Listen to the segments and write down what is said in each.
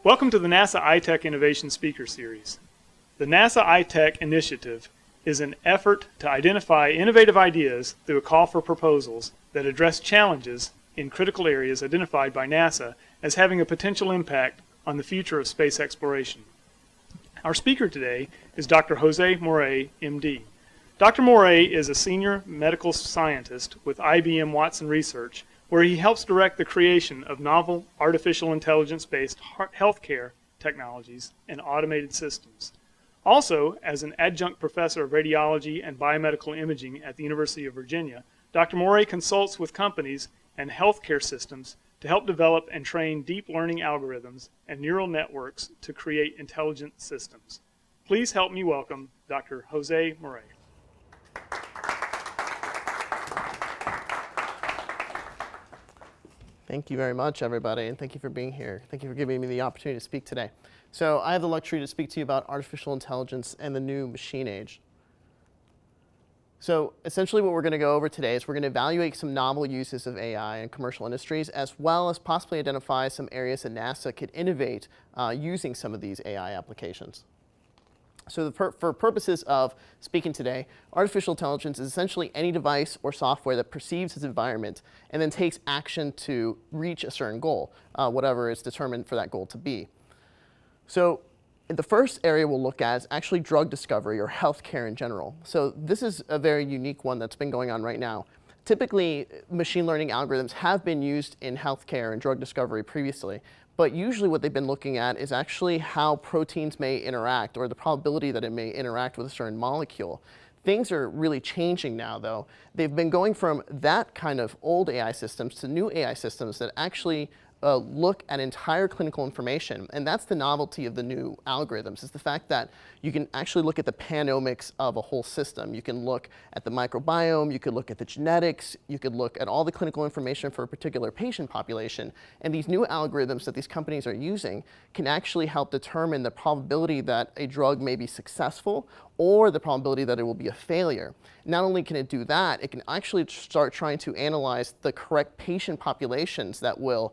Welcome to the NASA iTech Innovation Speaker Series. The NASA iTech Initiative is an effort to identify innovative ideas through a call for proposals that address challenges in critical areas identified by NASA as having a potential impact on the future of space exploration. Our speaker today is Dr. José Morey, MD. Dr. Morey is a senior medical scientist with IBM Watson Research, where he helps direct the creation of novel artificial intelligence-based healthcare technologies and automated systems. Also, as an adjunct professor of radiology and biomedical imaging at the University of Virginia, Dr. Morey consults with companies and healthcare systems to help develop and train deep learning algorithms and neural networks to create intelligent systems. Please help me welcome Dr. José Morey. Thank you very much, everybody, and thank you for being here. Thank you for giving me the opportunity to speak today. So I have the luxury to speak to you about artificial intelligence and the new machine age. So essentially what we're going to go over today is we're going to evaluate some novel uses of AI in commercial industries, as well as possibly identify some areas that NASA could innovate using some of these AI applications. So for purposes of speaking today, artificial intelligence is essentially any device or software that perceives its environment and then takes action to reach a certain goal, whatever is determined for that goal to be. So the first area we'll look at is actually drug discovery or healthcare in general. So this is a very unique one that's been going on right now. Typically, machine learning algorithms have been used in healthcare and drug discovery previously, but usually what they've been looking at is actually how proteins may interact or the probability that it may interact with a certain molecule. Things are really changing now, though. They've been going from that kind of old AI systems to new AI systems that actually look at entire clinical information, and that's the novelty of the new algorithms, is the fact that you can actually look at the panomics of a whole system. You can look at the microbiome, you could look at the genetics, you could look at all the clinical information for a particular patient population, and these new algorithms that these companies are using can actually help determine the probability that a drug may be successful or the probability that it will be a failure. Not only can it do that, it can actually start trying to analyze the correct patient populations that will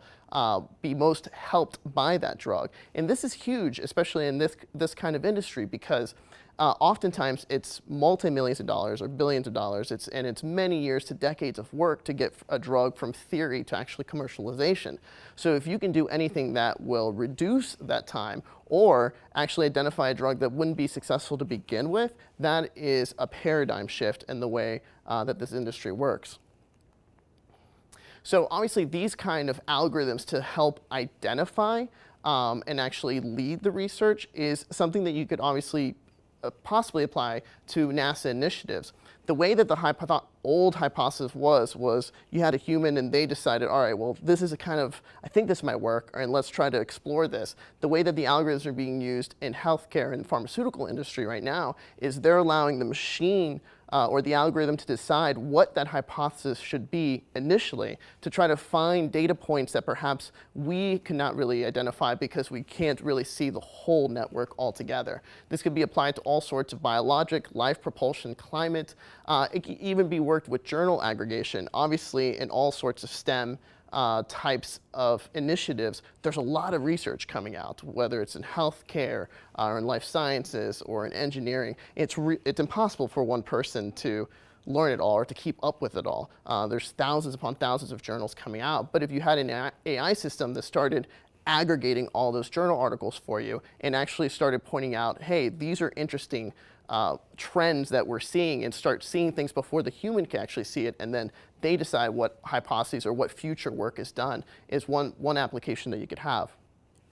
be most helped by that drug. And this is huge, especially in this kind of industry, because oftentimes it's multi-millions of dollars or billions of dollars, and it's many years to decades of work to get a drug from theory to actually commercialization. So if you can do anything that will reduce that time or actually identify a drug that wouldn't be successful to begin with, that is a paradigm shift in the way that this industry works. So obviously these kind of algorithms to help identify and actually lead the research is something that you could obviously possibly apply to NASA initiatives. The way that the old hypothesis was you had a human and they decided, all right, well, this is a kind of, I think this might work, and let's try to explore this. The way that the algorithms are being used in healthcare and pharmaceutical industry right now is they're allowing the machine or the algorithm to decide what that hypothesis should be initially to try to find data points that perhaps we cannot really identify because we can't really see the whole network altogether. This could be applied to all sorts of biologic, life propulsion, climate. It can even be worked with journal aggregation. Obviously, in all sorts of STEM types of initiatives, there's a lot of research coming out, whether it's in healthcare or in life sciences or in engineering. It's impossible for one person to learn it all or to keep up with it all. There's thousands upon thousands of journals coming out, but if you had an AI system that started aggregating all those journal articles for you and actually started pointing out, hey, these are interesting trends that we're seeing, and start seeing things before the human can actually see it, and then they decide what hypotheses or what future work is done, is one application that you could have.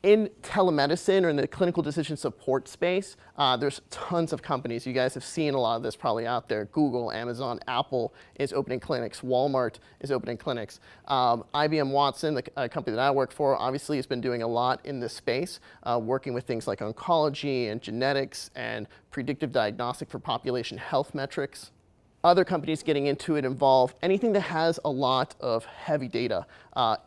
In telemedicine or in the clinical decision support space, there's tons of companies. You guys have seen a lot of this probably out there. Google, Amazon, Apple is opening clinics. Walmart is opening clinics. IBM Watson, the company that I work for, obviously has been doing a lot in this space, working with things like oncology and genetics and predictive diagnostic for population health metrics. Other companies getting into it involve anything that has a lot of heavy data.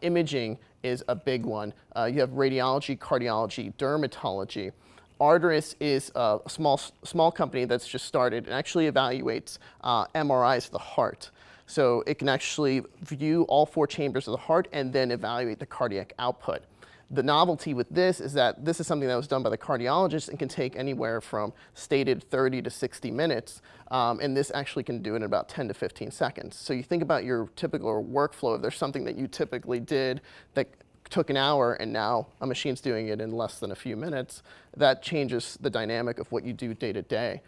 Imaging is a big one. You have radiology, cardiology, dermatology. Arteris is a small company that's just started and actually evaluates MRIs of the heart. So it can actually view all 4 chambers of the heart and then evaluate the cardiac output. The novelty with this is that this is something that was done by the cardiologist and can take anywhere from stated 30 to 60 minutes, and this actually can do it in about 10 to 15 seconds. So you think about your typical workflow. If there's something that you typically did that took an hour and now a machine's doing it in less than a few minutes, that changes the dynamic of what you do day to day.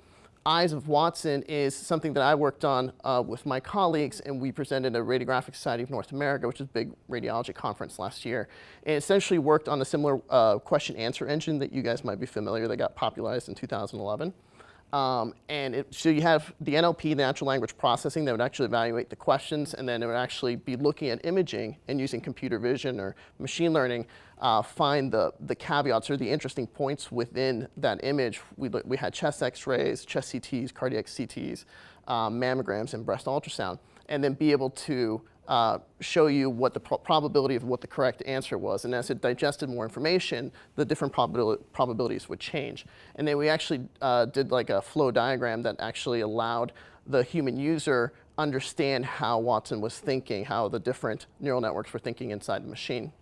Eyes of Watson is something that I worked on with my colleagues, and we presented at Radiographic Society of North America, which is a big radiology conference last year. And essentially worked on a similar question-answer engine that you guys might be familiar that got popularized in 2011. So you have the NLP, the natural language processing, that would actually evaluate the questions, and then it would actually be looking at imaging and using computer vision or machine learning, find the caveats or the interesting points within that image. We had chest x-rays, chest CTs, cardiac CTs, mammograms, and breast ultrasound, and then be able to show you what the probability of what the correct answer was. And as it digested more information, the different probabilities would change. And then we actually did like a flow diagram that actually allowed the human user understand how Watson was thinking, how the different neural networks were thinking inside the machine.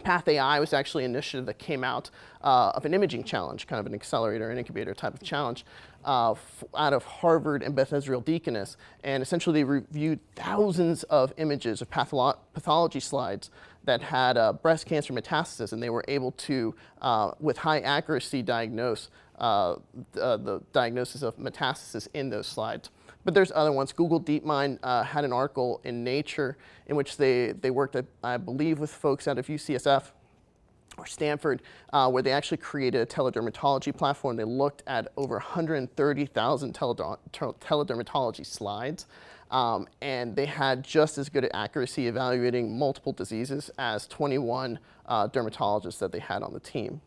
Path AI was actually an initiative that came out of an imaging challenge, kind of an accelerator and incubator type of challenge, out of Harvard and Beth Israel Deaconess. And essentially they reviewed thousands of images of pathology slides that had breast cancer metastasis, and they were able to, with high accuracy, diagnose the diagnosis of metastasis in those slides. But there's other ones. Google DeepMind had an article in Nature in which they worked, I believe, with folks out of UCSF or Stanford, where they actually created a teledermatology platform. They looked at over 130,000 teledermatology slides, and they had just as good an accuracy evaluating multiple diseases as 21 dermatologists that they had on the team.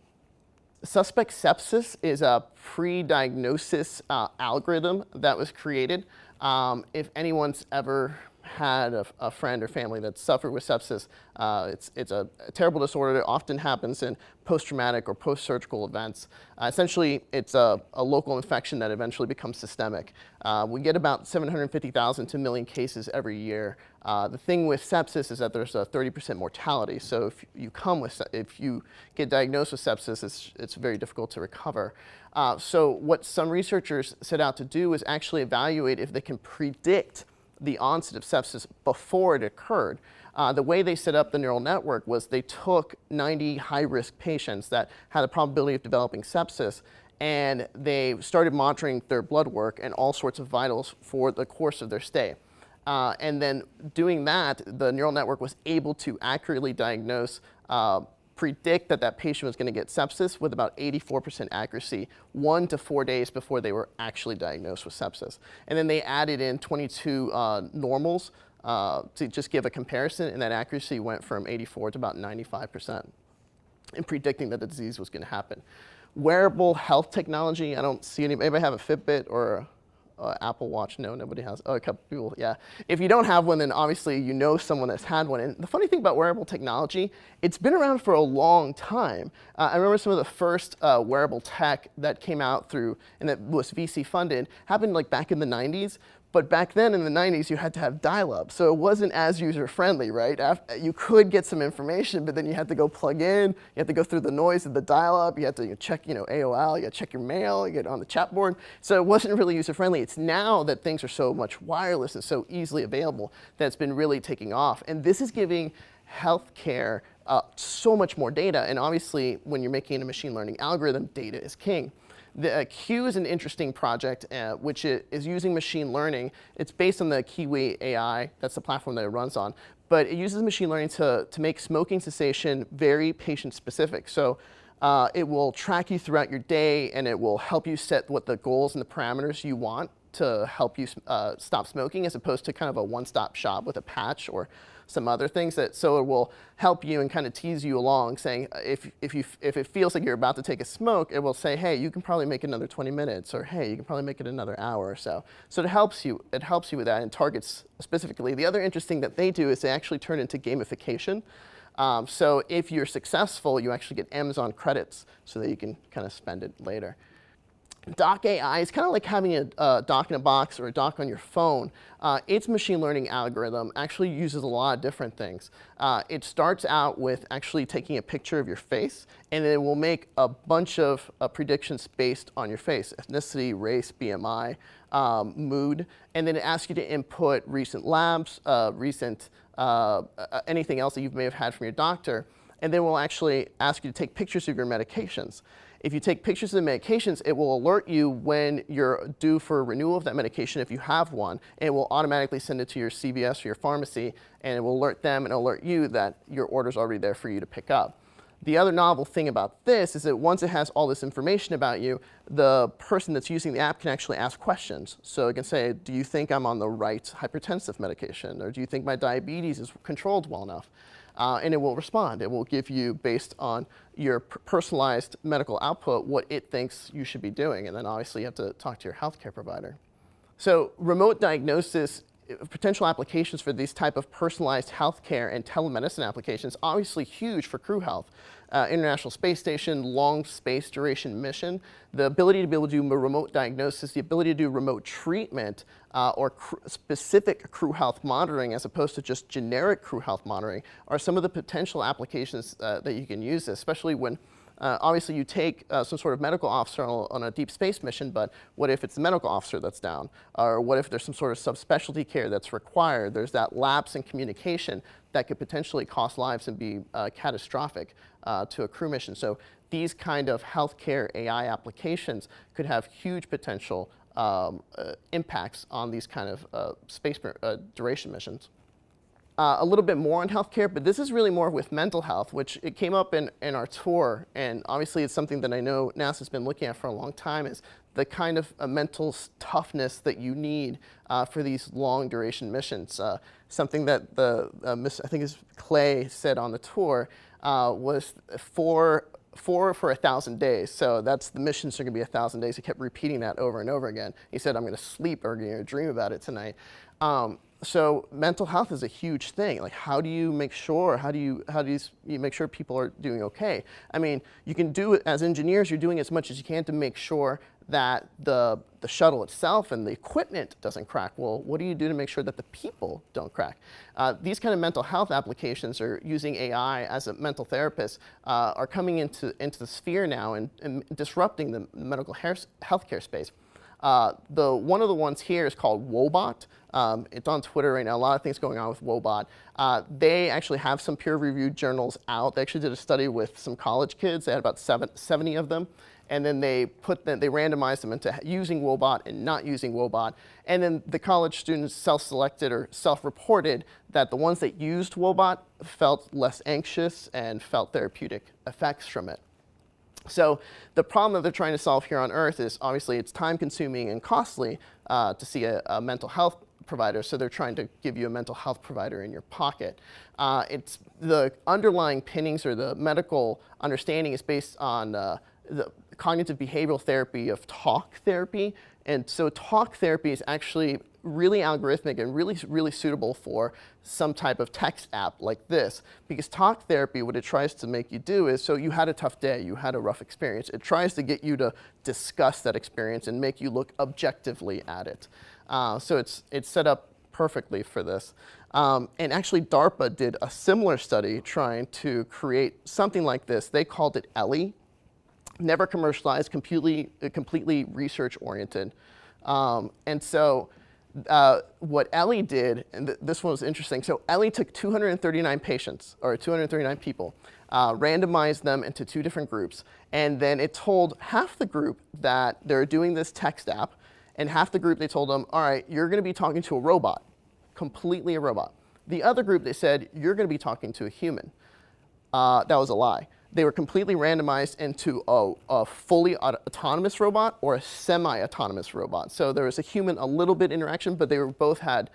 Suspect sepsis is a pre-diagnosis algorithm that was created. If anyone's ever had a friend or family that suffered with sepsis, it's a terrible disorder that often happens in post-traumatic or post-surgical events. Essentially, it's a local infection that eventually becomes systemic. We get about 750,000 to 1 million cases every year. The thing with sepsis is that there's a 30% mortality. So if you get diagnosed with sepsis, it's very difficult to recover. So what some researchers set out to do is actually evaluate if they can predict the onset of sepsis before it occurred. The way they set up the neural network was they took 90 high-risk patients that had a probability of developing sepsis, and they started monitoring their blood work and all sorts of vitals for the course of their stay. And then doing that, the neural network was able to accurately diagnose, predict that patient was going to get sepsis with about 84% accuracy 1 to 4 days before they were actually diagnosed with sepsis. And then they added in 22 normals to just give a comparison, and that accuracy went from 84 to about 95% in predicting that the disease was going to happen. Wearable health technology, I don't see anybody have a Fitbit or Apple Watch. No, nobody has. Oh, a couple people, yeah. If you don't have one, then obviously you know someone that's had one. And the funny thing about wearable technology, it's been around for a long time. I remember some of the first wearable tech that came out through, and that was VC funded, happened like back in the 90s. But back then in the 90s, you had to have dial-up, so it wasn't as user-friendly, right? You could get some information, but then you had to go plug in, you had to go through the noise of the dial-up, you had to check, AOL, you had to check your mail, you get on the chat board. So it wasn't really user-friendly. It's now that things are so much wireless and so easily available that it's been really taking off. And this is giving healthcare so much more data. And obviously, when you're making a machine learning algorithm, data is king. The Q is an interesting project, which is using machine learning. It's based on the Kiwi AI, that's the platform that it runs on, but it uses machine learning to make smoking cessation very patient-specific. So it will track you throughout your day, and it will help you set what the goals and the parameters you want to help you stop smoking, as opposed to kind of a one-stop shop with a patch or some other things. So it will help you and kind of tease you along, saying if it feels like you're about to take a smoke, it will say, hey, you can probably make another 20 minutes, or hey, you can probably make it another hour or so. So it helps you with that and targets specifically. The other interesting that they do is they actually turn into gamification. So if you're successful, you actually get Amazon credits so that you can kind of spend it later. Doc AI is kind of like having a doc in a box or a doc on your phone. Its machine learning algorithm actually uses a lot of different things. It starts out with actually taking a picture of your face, and it will make a bunch of predictions based on your face: ethnicity, race, BMI, mood, and then it asks you to input recent labs, anything else that you may have had from your doctor, and then we'll actually ask you to take pictures of your medications. If you take pictures of the medications, it will alert you when you're due for renewal of that medication if you have one, and it will automatically send it to your CVS or your pharmacy, and it will alert them and alert you that your order's already there for you to pick up. The other novel thing about this is that once it has all this information about you, the person that's using the app can actually ask questions. So it can say, do you think I'm on the right hypertensive medication? Or do you think my diabetes is controlled well enough? And it will respond. It will give you, based on your personalized medical output, what it thinks you should be doing. And then obviously you have to talk to your healthcare provider. So remote diagnosis, potential applications for these type of personalized healthcare and telemedicine applications, obviously huge for crew health. International Space Station, long space duration mission, the ability to be able to do remote diagnosis, the ability to do remote treatment or specific crew health monitoring as opposed to just generic crew health monitoring are some of the potential applications that you can use, especially when obviously you take some sort of medical officer on a deep space mission, but what if it's the medical officer that's down? Or what if there's some sort of subspecialty care that's required? There's that lapse in communication that could potentially cost lives and be catastrophic to a crew mission. So these kind of healthcare AI applications could have huge potential impacts on these kind of space duration missions. A little bit more on healthcare, but this is really more with mental health, which it came up in our tour, and obviously it's something that I know NASA's been looking at for a long time, is the kind of mental toughness that you need for these long duration missions. Something that I think is Clay said on the tour was four for 1,000 days. So that's the missions are going to be 1,000 days. He kept repeating that over and over again. He said, I'm going to sleep or going to dream about it tonight. So mental health is a huge thing. Like, how do you make sure? How do you make sure people are doing okay? I mean, you can do it as engineers. You're doing as much as you can to make sure that the shuttle itself and the equipment doesn't crack. Well, what do you do to make sure that the people don't crack? These kind of mental health applications are using AI as a mental therapist are coming into the sphere now and disrupting the medical healthcare space. One of the ones here is called Wobot. It's on Twitter right now. A lot of things going on with Wobot. They actually have some peer-reviewed journals out. They actually did a study with some college kids. They had about 70 of them. And then they randomized them into using Wobot and not using Wobot. And then the college students self-selected or self-reported that the ones that used Wobot felt less anxious and felt therapeutic effects from it. So the problem that they're trying to solve here on Earth is obviously it's time-consuming and costly to see a mental health provider, so they're trying to give you a mental health provider in your pocket. It's the underlying pinnings or the medical understanding is based on the cognitive behavioral therapy of talk therapy. And so talk therapy is actually really algorithmic and really suitable for some type of text app like this. Because talk therapy, what it tries to make you do is, so you had a tough day, you had a rough experience. It tries to get you to discuss that experience and make you look objectively at it. So it's set up perfectly for this. And actually DARPA did a similar study trying to create something like this. They called it Ellie. Never commercialized, completely research-oriented. And so what Ellie did, and this one was interesting, so Ellie took 239 patients, or 239 people, randomized them into two different groups, and then it told half the group that they're doing this text app, and half the group they told them, all right, you're going to be talking to a robot, completely a robot. The other group, they said, you're going to be talking to a human. That was a lie. They were completely randomized into a fully autonomous robot or a semi-autonomous robot. So there was a human, a little bit interaction, but they both had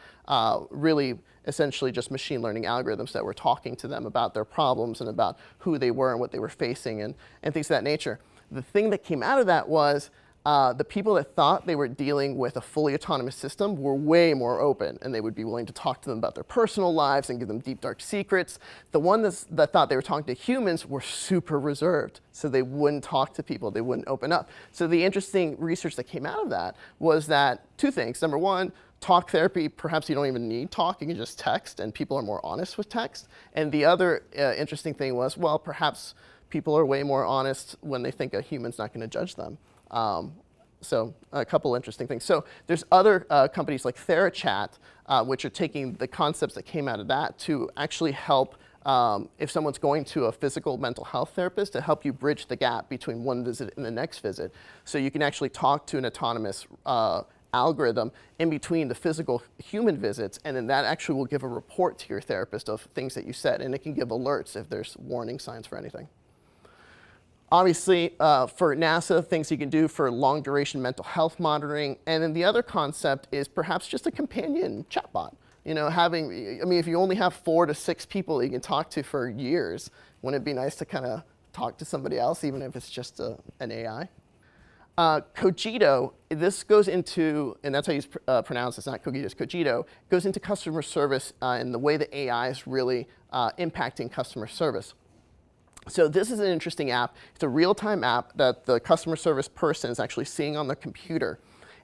really essentially just machine learning algorithms that were talking to them about their problems and about who they were and what they were facing and things of that nature. The thing that came out of that was the people that thought they were dealing with a fully autonomous system were way more open, and they would be willing to talk to them about their personal lives and give them deep, dark secrets. The ones that thought they were talking to humans were super reserved, so they wouldn't talk to people, they wouldn't open up. So the interesting research that came out of that was that two things. Number one, talk therapy, perhaps you don't even need talk, you can just text, and people are more honest with text. And the other interesting thing was, well, perhaps people are way more honest when they think a human's not going to judge them. So a couple interesting things. So there's other companies like TheraChat, which are taking the concepts that came out of that to actually help if someone's going to a physical mental health therapist, to help you bridge the gap between one visit and the next visit. So you can actually talk to an autonomous algorithm in between the physical human visits, and then that actually will give a report to your therapist of things that you said, and it can give alerts if there's warning signs for anything. Obviously, for NASA, things you can do for long duration mental health monitoring. And then the other concept is perhaps just a companion chatbot. You know, if you only have 4 to 6 people that you can talk to for years, wouldn't it be nice to kind of talk to somebody else, even if it's just an AI? Cogito, this goes into, and that's how you pronounce it, it's not Cogito, it's Cogito, goes into customer service and the way the AI is really impacting customer service. So this is an interesting app. It's a real-time app that the customer service person is actually seeing on their computer.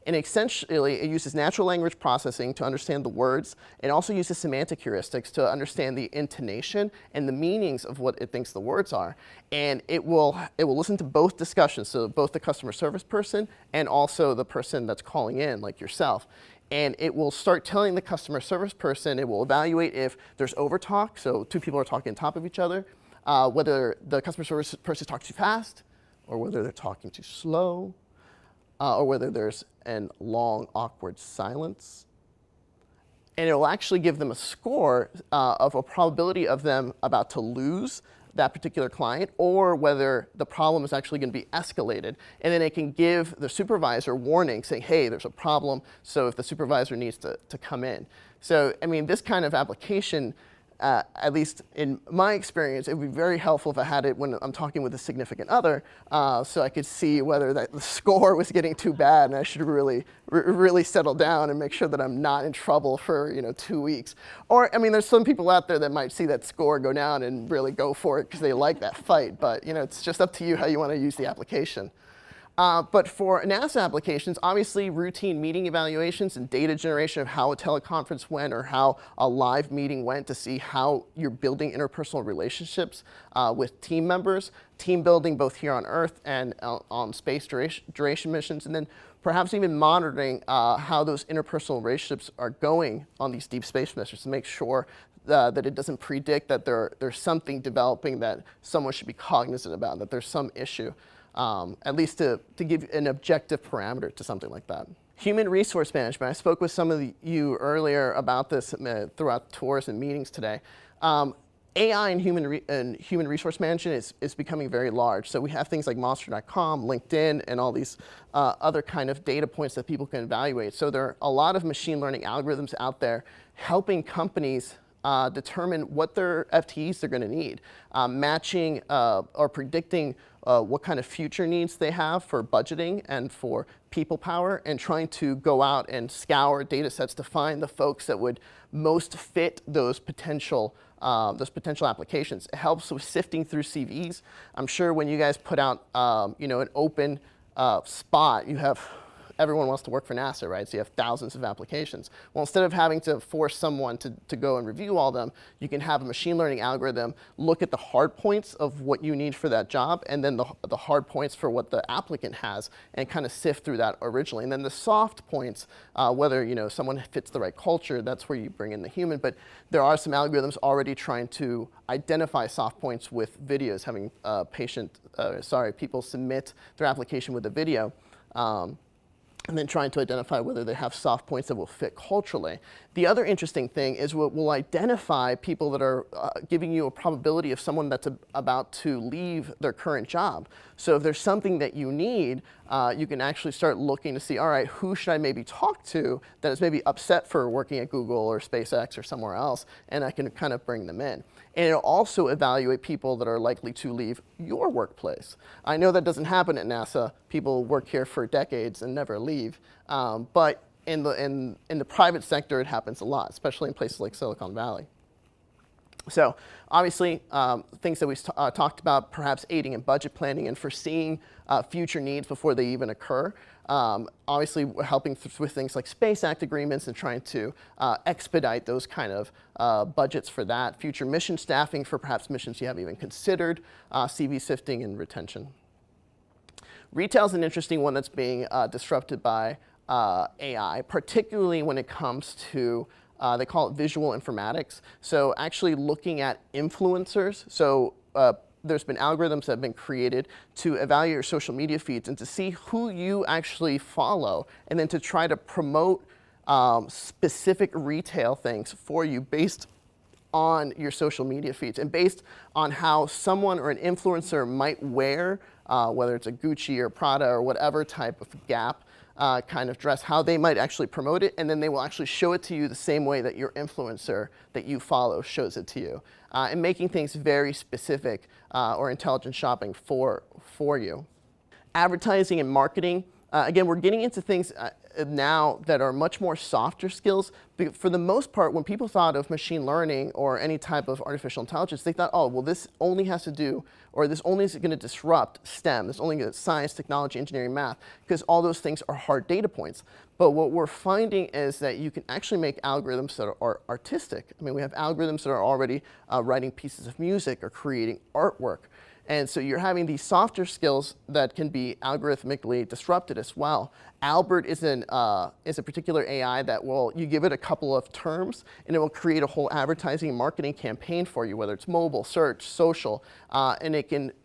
And essentially, it uses natural language processing to understand the words. It also uses semantic heuristics to understand the intonation and the meanings of what it thinks the words are. And it will listen to both discussions, so both the customer service person and also the person that's calling in, like yourself. And it will start telling the customer service person, it will evaluate if there's overtalk, so 2 people are talking on top of each other, whether the customer service person talks too fast, or whether they're talking too slow, or whether there's a long, awkward silence. And it will actually give them a score of a probability of them about to lose that particular client, or whether the problem is actually going to be escalated. And then it can give the supervisor warning, saying, hey, there's a problem, so if the supervisor needs to come in. So, I mean, this kind of application, at least in my experience, it would be very helpful if I had it when I'm talking with a significant other, so I could see whether the score was getting too bad and I should really settle down and make sure that I'm not in trouble for 2 weeks. Or, I mean, there's some people out there that might see that score go down and really go for it because they like that fight, but it's just up to you how you want to use the application. But for NASA applications, obviously routine meeting evaluations and data generation of how a teleconference went or how a live meeting went to see how you're building interpersonal relationships with team members, team building both here on Earth and on space duration missions, and then perhaps even monitoring how those interpersonal relationships are going on these deep space missions to make sure that it doesn't predict that there's something developing that someone should be cognizant about, that there's some issue. At least to give an objective parameter to something like that. Human resource management. I spoke with some of you earlier about this throughout tours and meetings today. AI and human resource management is becoming very large. So we have things like Monster.com, LinkedIn, and all these other kind of data points that people can evaluate. So there are a lot of machine learning algorithms out there helping companies determine what their FTEs they're going to need, matching or predicting what kind of future needs they have for budgeting and for people power, and trying to go out and scour data sets to find the folks that would most fit those potential applications. It helps with sifting through CVs. I'm sure when you guys put out an open spot, everyone wants to work for NASA, right? So you have thousands of applications. Well, instead of having to force someone to go and review all them, you can have a machine learning algorithm look at the hard points of what you need for that job, and then the hard points for what the applicant has, and kind of sift through that originally. And then the soft points, whether someone fits the right culture, that's where you bring in the human. But there are some algorithms already trying to identify soft points with videos, having people submit their application with a video. And then trying to identify whether they have soft points that will fit culturally. The other interesting thing is we'll identify people that are giving you a probability of someone that's about to leave their current job. So if there's something that you need, you can actually start looking to see, all right, who should I maybe talk to that is maybe upset for working at Google or SpaceX or somewhere else, and I can kind of bring them in. And it'll also evaluate people that are likely to leave your workplace. I know that doesn't happen at NASA. People work here for decades and never leave, but in the private sector, it happens a lot, especially in places like Silicon Valley. So obviously, things that we talked about, perhaps aiding in budget planning and foreseeing future needs before they even occur. Obviously, we're helping with things like Space Act agreements and trying to expedite those kind of budgets for that. Future mission staffing for perhaps missions you haven't even considered, CV sifting and retention. Retail is an interesting one that's being disrupted by AI, particularly when it comes to, they call it visual informatics. So actually looking at influencers. So there's been algorithms that have been created to evaluate your social media feeds and to see who you actually follow, and then to try to promote specific retail things for you based on your social media feeds and based on how someone or an influencer might wear, whether it's a Gucci or Prada or whatever type of Gap kind of dress, how they might actually promote it, and then they will actually show it to you the same way that your influencer that you follow shows it to you, and making things very specific or intelligent shopping for you. Advertising and marketing, again, we're getting into things now that are much more softer skills. For the most part, when people thought of machine learning or any type of artificial intelligence, they thought, oh, well, this only has to do, or this only is going to disrupt STEM. This only is science, technology, engineering, math, because all those things are hard data points. But what we're finding is that you can actually make algorithms that are artistic. I mean, we have algorithms that are already writing pieces of music or creating artwork. And so you're having these softer skills that can be algorithmically disrupted as well. Albert is a particular AI that you give it a couple of terms, and it will create a whole advertising and marketing campaign for you, whether it's mobile, search, social, and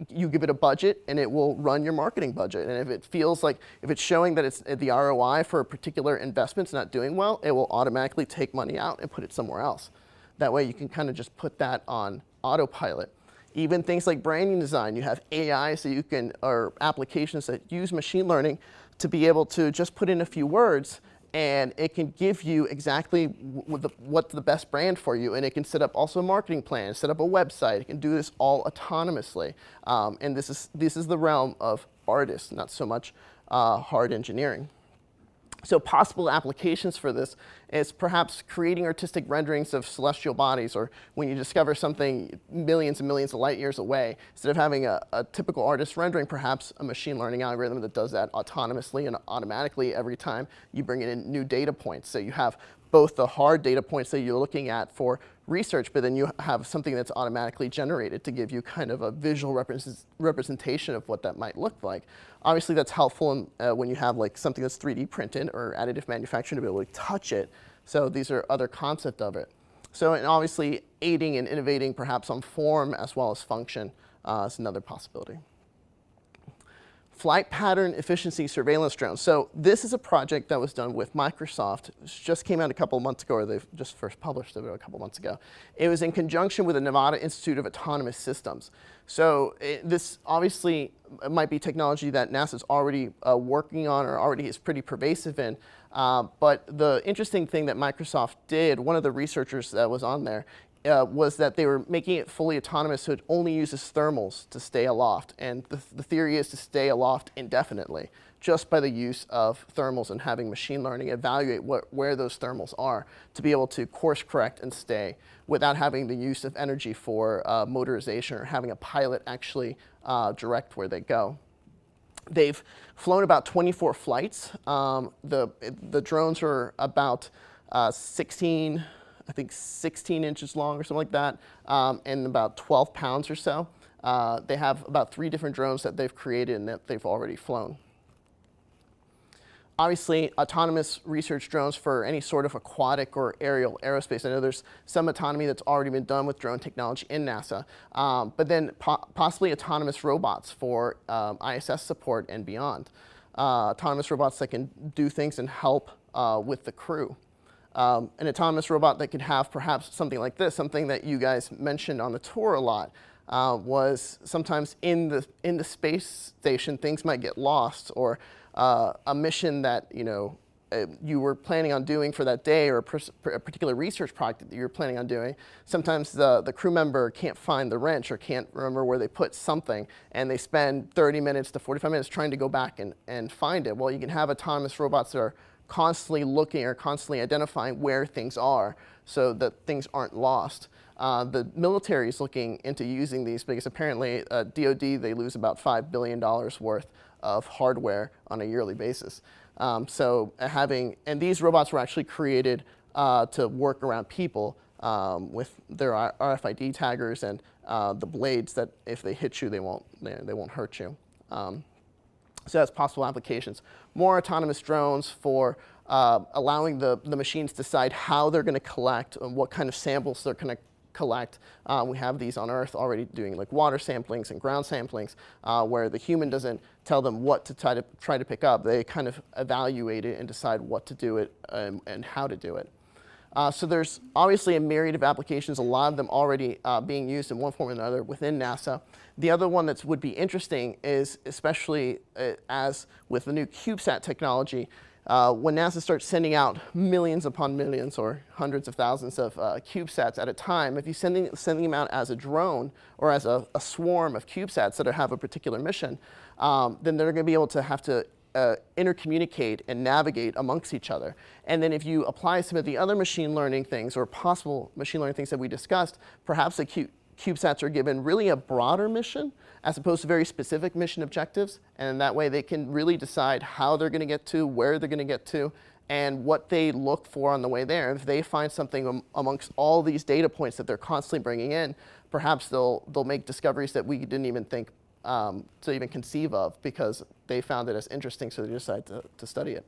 you give it a budget, and it will run your marketing budget. And if it feels like, if it's showing that it's the ROI for a particular investment's not doing well, it will automatically take money out and put it somewhere else. That way you can kind of just put that on autopilot. Even things like branding design, you have AI so you can, or applications that use machine learning to be able to just put in a few words, and it can give you exactly what's the best brand for you, and it can set up also a marketing plan, set up a website. It can do this all autonomously, and this is the realm of artists, not so much hard engineering. So possible applications for this is perhaps creating artistic renderings of celestial bodies, or when you discover something millions and millions of light years away, instead of having a typical artist rendering, perhaps a machine learning algorithm that does that autonomously and automatically every time you bring in new data points. So you have both the hard data points that you're looking at for research, but then you have something that's automatically generated to give you kind of a visual representation of what that might look like. Obviously, that's helpful when you have like something that's 3D printed or additive manufacturing to be able to touch it. So these are other concepts of it. So, and obviously, aiding and innovating perhaps on form as well as function is another possibility. Flight pattern efficiency surveillance drones. So this is a project that was done with Microsoft. It just came out a couple of months ago, or they've just first published it a couple of months ago. It was in conjunction with the Nevada Institute of Autonomous Systems. So this obviously might be technology that NASA's already working on or already is pretty pervasive in. But the interesting thing that Microsoft did, one of the researchers that was on there, was that they were making it fully autonomous, so it only uses thermals to stay aloft. And the theory is to stay aloft indefinitely, just by the use of thermals and having machine learning evaluate where those thermals are to be able to course correct and stay without having the use of energy for motorization or having a pilot actually direct where they go. They've flown about 24 flights. The drones are about 16 inches long or something like that, and about 12 pounds or so. They have about 3 different drones that they've created and that they've already flown. Obviously, autonomous research drones for any sort of aquatic or aerial aerospace. I know there's some autonomy that's already been done with drone technology in NASA, but then possibly autonomous robots for ISS support and beyond. Autonomous robots that can do things and help with the crew. an autonomous robot that could have perhaps something like this, something that you guys mentioned on the tour a lot, was sometimes in the space station things might get lost, or a mission that you were planning on doing for that day, or a particular research project that you're planning on doing. Sometimes the crew member can't find the wrench or can't remember where they put something, and they spend 30 minutes to 45 minutes trying to go back and find it. Well, you can have autonomous robots that are constantly looking or constantly identifying where things are so that things aren't lost. The military is looking into using these because apparently DoD, they lose about $5 billion worth of hardware on a yearly basis. And these robots were actually created to work around people with their RFID taggers and the blades that if they hit you, they won't hurt you. So that's possible applications. More autonomous drones for allowing the machines to decide how they're going to collect and what kind of samples they're going to collect. We have these on Earth already doing like water samplings and ground samplings where the human doesn't tell them what to try to pick up. They kind of evaluate it and decide what to do it and how to do it. So there's obviously a myriad of applications, a lot of them already being used in one form or another within NASA. The other one that would be interesting is, especially as with the new CubeSat technology, when NASA starts sending out millions upon millions or hundreds of thousands of CubeSats at a time, if you sending them out as a drone or as a swarm of CubeSats that have a particular mission, then they're going to be able to have to intercommunicate and navigate amongst each other. And then if you apply some of the other machine learning things or possible machine learning things that we discussed, perhaps the CubeSats are given really a broader mission as opposed to very specific mission objectives. And that way they can really decide how they're going to get to, where they're going to get to, and what they look for on the way there. If they find something amongst all these data points that they're constantly bringing in, perhaps they'll make discoveries that we didn't even think to even conceive of because they found it as interesting, so they decided to study it.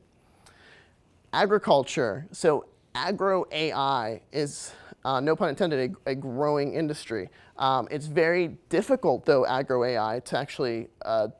Agriculture. So agro-AI is, no pun intended, a growing industry. It's very difficult, though, agro-AI to actually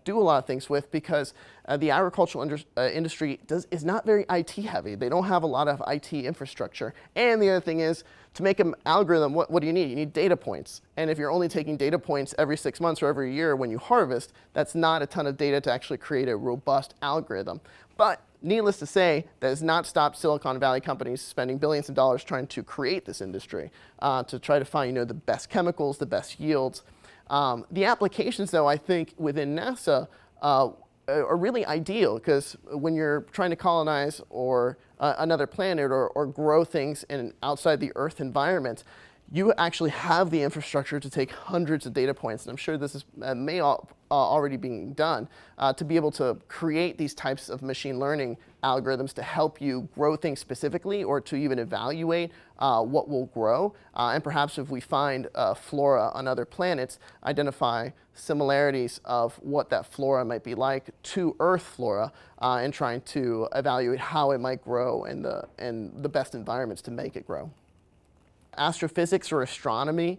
do a lot of things with because the agricultural industry is not very IT heavy. They don't have a lot of IT infrastructure. And the other thing is, to make an algorithm, what do you need? You need data points. And if you're only taking data points every 6 months or every year when you harvest, that's not a ton of data to actually create a robust algorithm. But needless to say, that has not stopped Silicon Valley companies spending billions of dollars trying to create this industry, to try to find the best chemicals, the best yields. The applications, though, I think within NASA are really ideal because when you're trying to colonize or another planet or grow things in outside the Earth environment, you actually have the infrastructure to take hundreds of data points, and I'm sure this is already being done, to be able to create these types of machine learning algorithms to help you grow things specifically or to even evaluate what will grow. And perhaps if we find flora on other planets, identify similarities of what that flora might be like to Earth flora and trying to evaluate how it might grow and the best environments to make it grow. Astrophysics or astronomy,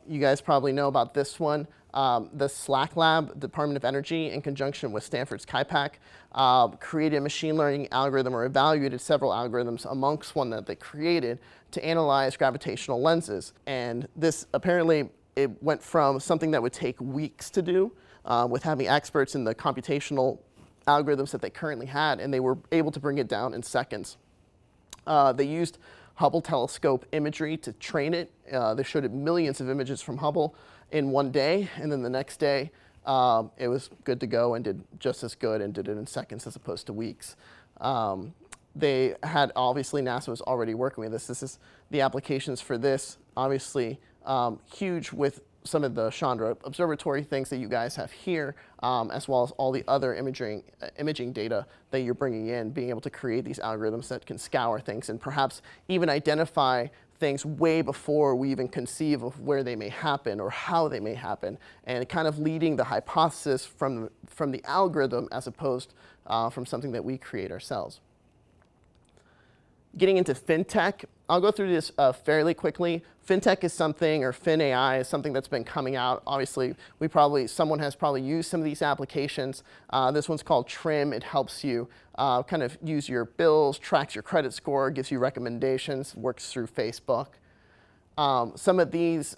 you guys probably know about this one. The SLAC Lab, Department of Energy, in conjunction with Stanford's KIPAC, created a machine learning algorithm or evaluated several algorithms amongst one that they created to analyze gravitational lenses. And this apparently, it went from something that would take weeks to do with having experts in the computational algorithms that they currently had, and they were able to bring it down in seconds. They used Hubble telescope imagery to train it. They showed it millions of images from Hubble in one day, and then the next day it was good to go and did just as good and did it in seconds as opposed to weeks. They had, obviously NASA was already working with this. This is the applications for this, obviously huge with some of the Chandra observatory things that you guys have here, as well as all the other imaging data that you're bringing in, being able to create these algorithms that can scour things and perhaps even identify things way before we even conceive of where they may happen or how they may happen, and kind of leading the hypothesis from the algorithm as opposed from something that we create ourselves. Getting into fintech, I'll go through this fairly quickly. FinTech is something, or FinAI is something that's been coming out. Obviously, someone has probably used some of these applications. This one's called Trim. It helps you kind of use your bills, tracks your credit score, gives you recommendations, works through Facebook. Some of these,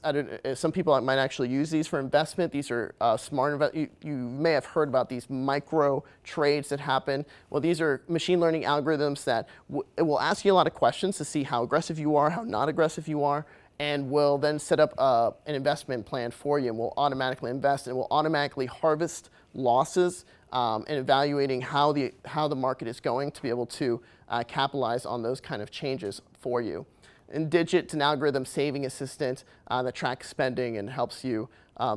some people might actually use these for investment. These are smart. You may have heard about these micro trades that happen. Well, these are machine learning algorithms that it will ask you a lot of questions to see how aggressive you are, how not aggressive you are, and will then set up an investment plan for you, and will automatically invest, and will automatically harvest losses and evaluating how the market is going to be able to capitalize on those kind of changes for you. And Digit's an algorithm saving assistant that tracks spending and helps you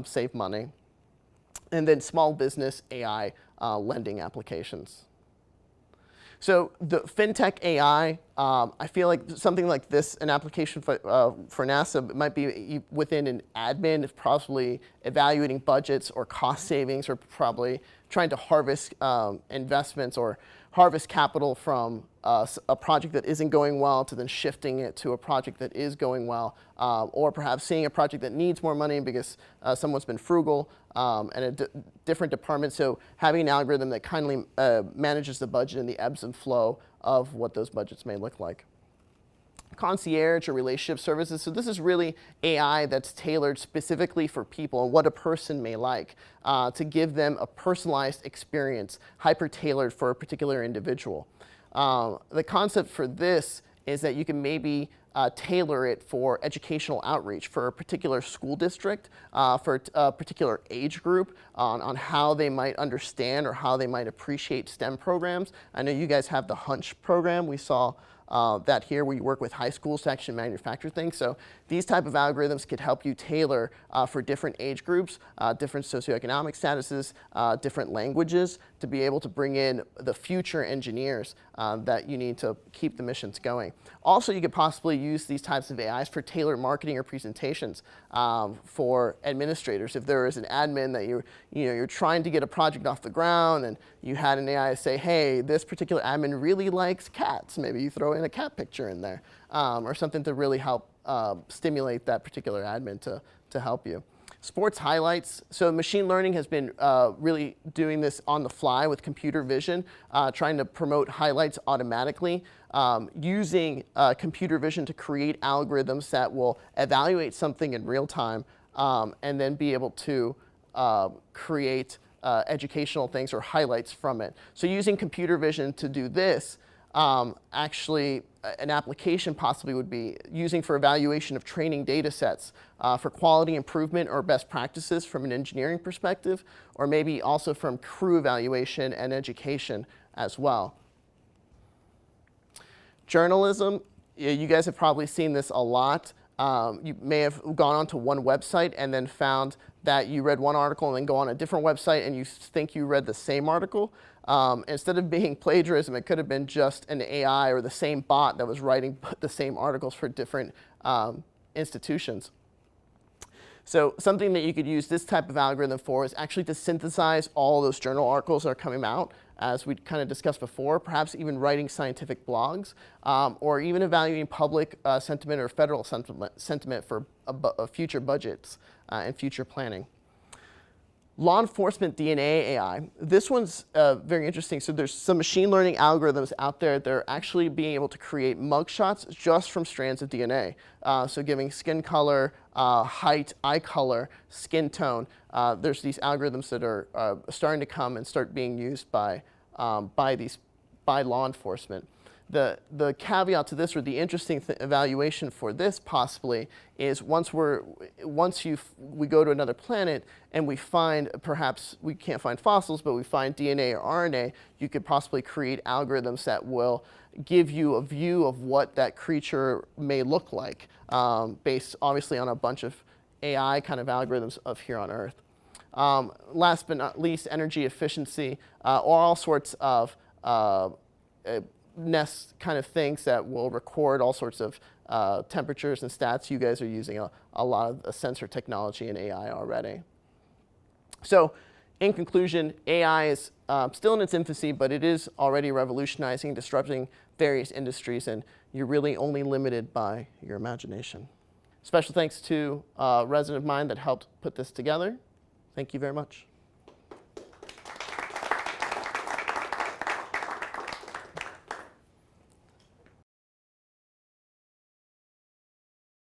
save money. And then small business AI lending applications. So the FinTech AI, I feel like something like this, an application for NASA might be within an admin, possibly evaluating budgets or cost savings, or probably trying to harvest investments or harvest capital from a project that isn't going well to then shifting it to a project that is going well, or perhaps seeing a project that needs more money because someone's been frugal and a different department. So having an algorithm that kindly manages the budget and the ebbs and flow of what those budgets may look like. Concierge or relationship services. So this is really AI that's tailored specifically for people and what a person may like to give them a personalized experience, hyper-tailored for a particular individual. The concept for this is that you can maybe tailor it for educational outreach for a particular school district, for a particular age group, on how they might understand or how they might appreciate STEM programs. I know you guys have the Hunch program. We saw that here we work with high schools to actually manufacture things. So these type of algorithms could help you tailor for different age groups, different socioeconomic statuses, different languages, to be able to bring in the future engineers that you need to keep the missions going. Also, you could possibly use these types of AIs for tailored marketing or presentations for administrators. If there is an admin that you're trying to get a project off the ground and you had an AI say, hey, this particular admin really likes cats, maybe you throw in a cat picture in there, or something to really help stimulate that particular admin to help you. Sports highlights. So machine learning has been really doing this on the fly with computer vision, trying to promote highlights automatically, using computer vision to create algorithms that will evaluate something in real time and then be able to create educational things or highlights from it. So using computer vision to do this, actually an application possibly would be using for evaluation of training data sets for quality improvement or best practices from an engineering perspective, or maybe also from crew evaluation and education as well. Journalism, you guys have probably seen this a lot. You may have gone onto one website and then found that you read one article and then go on a different website and you think you read the same article. Instead of being plagiarism, it could have been just an AI or the same bot that was writing the same articles for different institutions. So something that you could use this type of algorithm for is actually to synthesize all those journal articles that are coming out, as we kind of discussed before, perhaps even writing scientific blogs, or even evaluating public sentiment or federal sentiment for future budgets and future planning. Law enforcement DNA AI. This one's very interesting. So there's some machine learning algorithms out there that are actually being able to create mugshots just from strands of DNA. So giving skin color, height, eye color, skin tone. There's these algorithms that are starting to come and start being used by law enforcement. The caveat to this, or the interesting evaluation for this possibly, is once we go to another planet and we find, perhaps we can't find fossils, but we find DNA or RNA, you could possibly create algorithms that will give you a view of what that creature may look like, based obviously on a bunch of AI kind of algorithms of here on Earth. Last but not least, energy efficiency, or all sorts of Nest kind of things that will record all sorts of temperatures and stats. You guys are using a lot of sensor technology and AI already. So In conclusion, AI is still in its infancy, but it is already revolutionizing, disrupting various industries, and you're really only limited by your imagination. Special thanks to a resident of mine that helped put this together. Thank you very much.